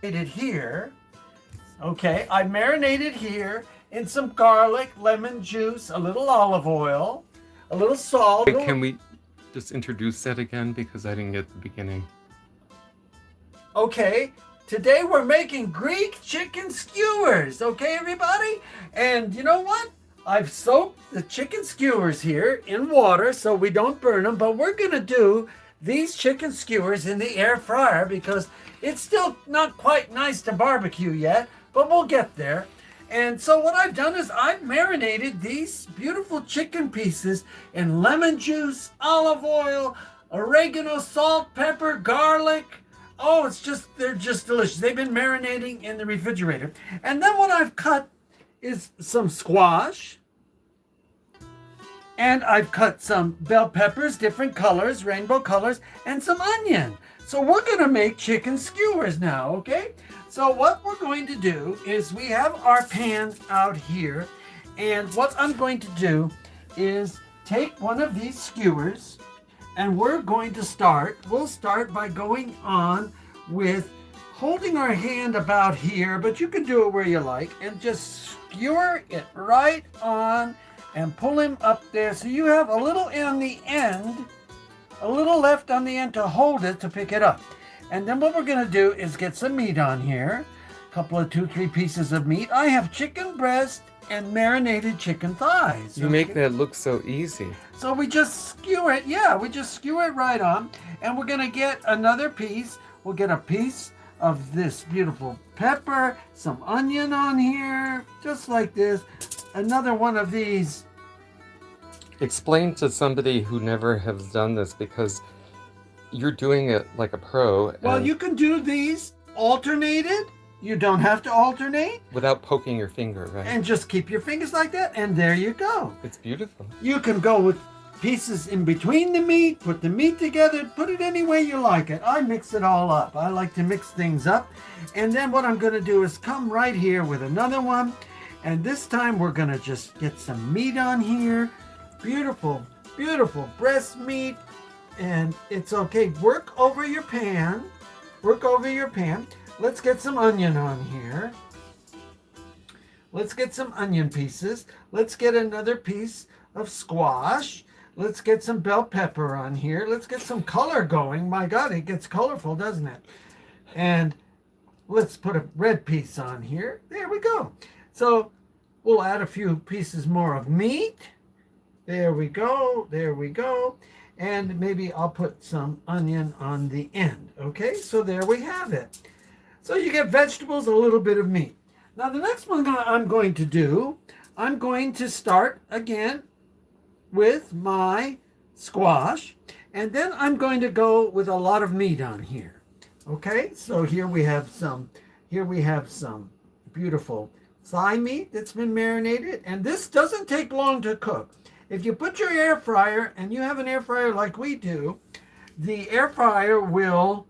Marinated here. Okay, I marinated here in some garlic, lemon juice, a little olive oil, a little salt. Wait, can we just introduce that again because I didn't get the beginning? Okay, today we're making Greek chicken skewers. Okay, everybody? And you know what? I've soaked the chicken skewers here in water so we don't burn them, but we're going to do these chicken skewers in the air fryer because it's still not quite nice to barbecue yet, but we'll get there. And so what I've done is I've marinated these beautiful chicken pieces in lemon juice, olive oil, oregano, salt, pepper, garlic. Oh, they're just delicious. They've been marinating in the refrigerator. And then what I've cut is some squash. And I've cut some bell peppers, different colors, rainbow colors, and some onion. So we're going to make chicken skewers now, okay? So what we're going to do is we have our pan out here. And what I'm going to do is take one of these skewers and we'll start by going on with holding our hand about here, but you can do it where you like, and just skewer it right on and pull him up there. So you have a little on the end, a little left on the end to hold it, to pick it up. And then what we're gonna do is get some meat on here, a couple of 2-3 pieces of meat. I have chicken breast and marinated chicken thighs. You make that look so easy. So we just skewer it, we just skewer it right on. And we're gonna get another piece. We'll get a piece of this beautiful pepper, some onion on here, just like this. Another one of these. Explain to somebody who never has done this because you're doing it like a pro. Well, you can do these alternated. You don't have to alternate. Without poking your finger, right? And just keep your fingers like that, and there you go. It's beautiful. You can go with pieces in between the meat, put the meat together, put it any way you like it. I mix it all up. I like to mix things up. And then what I'm going to do is come right here with another one. And this time we're going to just get some meat on here. Beautiful, beautiful breast meat. And it's okay. Work over your pan. Work over your pan. Let's get some onion on here. Let's get some onion pieces. Let's get another piece of squash. Let's get some bell pepper on here. Let's get some color going. My God, it gets colorful, doesn't it? And let's put a red piece on here. There we go. So we'll add a few pieces more of meat. There we go. There we go. And maybe I'll put some onion on the end. Okay, so there we have it. So you get vegetables, a little bit of meat. Now the next one I'm going to do, I'm going to start again with my squash. And then I'm going to go with a lot of meat on here. Okay, so here we have some beautiful thigh meat that's been marinated. And this doesn't take long to cook. If you put your air fryer, and you have an air fryer like we do, the air fryer will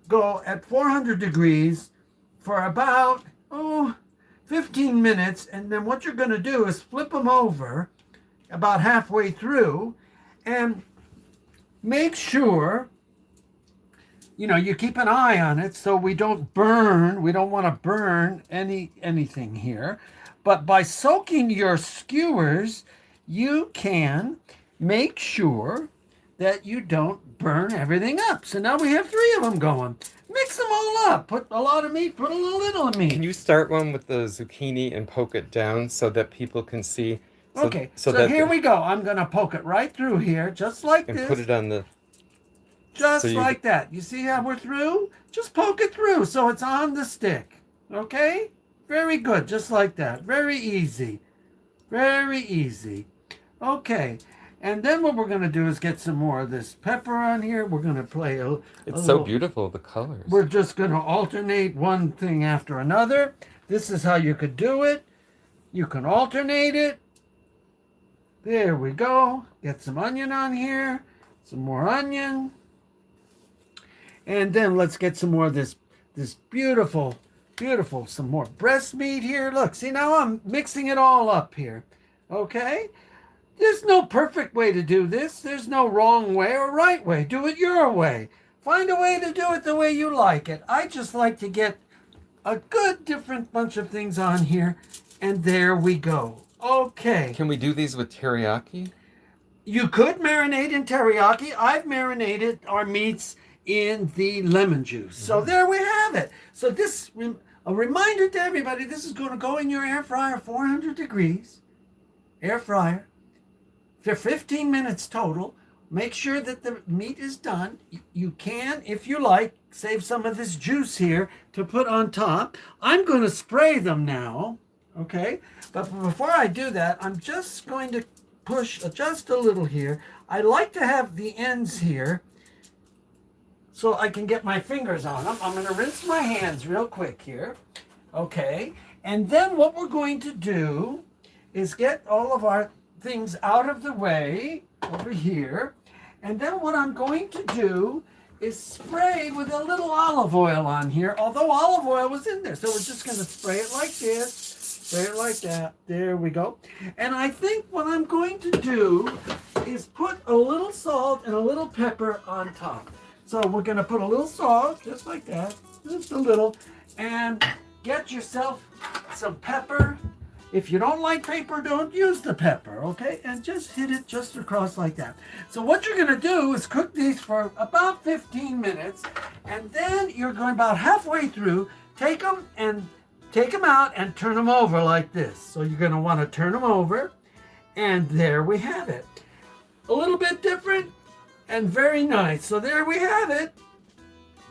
go at 400 degrees for about 15 minutes. And then what you're going to do is flip them over about halfway through and make sure you keep an eye on it so we don't burn. We don't want to burn anything here. But by soaking your skewers, you can make sure that you don't burn everything up. So now we have 3 of them going. Mix them all up. Put a lot of meat, put a little meat. Can you start one with the zucchini and poke it down so that people can see? Okay, so here we go. I'm going to poke it right through here, just like this. And put it on the... Just like that. You see how we're through? Just poke it through so it's on the stick. Okay? Very good. Just like that. Very easy. Very easy. Okay. And then what we're going to do is get some more of this pepper on here. We're going to play a It's so beautiful, the colors. We're just going to alternate one thing after another. This is how you could do it. You can alternate it. There we go. Get some onion on here. Some more onion. And then let's get some more of this beautiful, some more breast meat here. Look, see, now I'm mixing it all up here. Okay? There's no perfect way to do this. There's no wrong way or right way. Do it your way. Find a way to do it the way you like it. I just like to get a good different bunch of things on here. And there we go. Okay. Can we do these with teriyaki? You could marinate in teriyaki. I've marinated our meats in the lemon juice. So there we have it. So this, a reminder to everybody, this is going to go in your air fryer, 400 degrees, air fryer, for 15 minutes total. Make sure that the meat is done. You can, if you like, save some of this juice here to put on top. I'm going to spray them now, okay? But before I do that, I'm just going to push just a little here. I like to have the ends here so I can get my fingers on them. I'm going to rinse my hands real quick here. Okay. And then what we're going to do is get all of our things out of the way over here. And then what I'm going to do is spray with a little olive oil on here, although olive oil was in there. So we're just going to spray it like this. Spray it like that. There we go. And I think what I'm going to do is put a little salt and a little pepper on top. So we're going to put a little salt, just like that, just a little, and get yourself some pepper. If you don't like pepper, don't use the pepper, okay? And just hit it just across like that. So what you're going to do is cook these for about 15 minutes, and then you're going about halfway through, take them out and turn them over like this. So you're going to want to turn them over, and there we have it. A little bit different and very nice. So there we have it.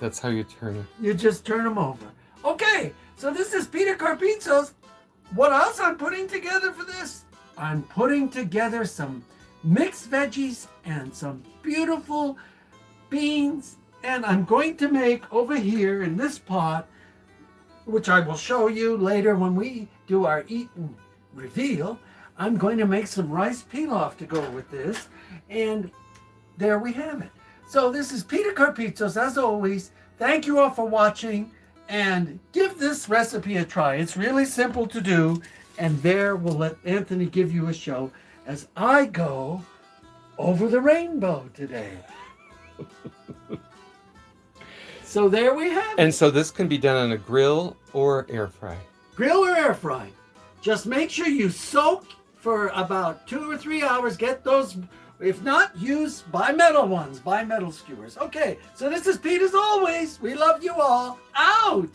That's how you turn it. You just turn them over. Okay, so this is Peter Carpizzo's. What else I'm putting together for this? I'm putting together some mixed veggies and some beautiful beans. And I'm going to make over here in this pot, which I will show you later when we do our eat and reveal, I'm going to make some rice pilaf to go with this. And there we have it. So this is Peter Carpizzo's, as always. Thank you all for watching, and give this recipe a try. It's really simple to do, and there we'll let Anthony give you a show as I go over the rainbow today. So there we have it. And so this can be done on a grill or air fry. Grill or air fry. Just make sure you soak for about 2 or 3 hours. Get those, if not, use bimetal ones, bimetal skewers. Okay, so this is Pete as always. We love you all. Out!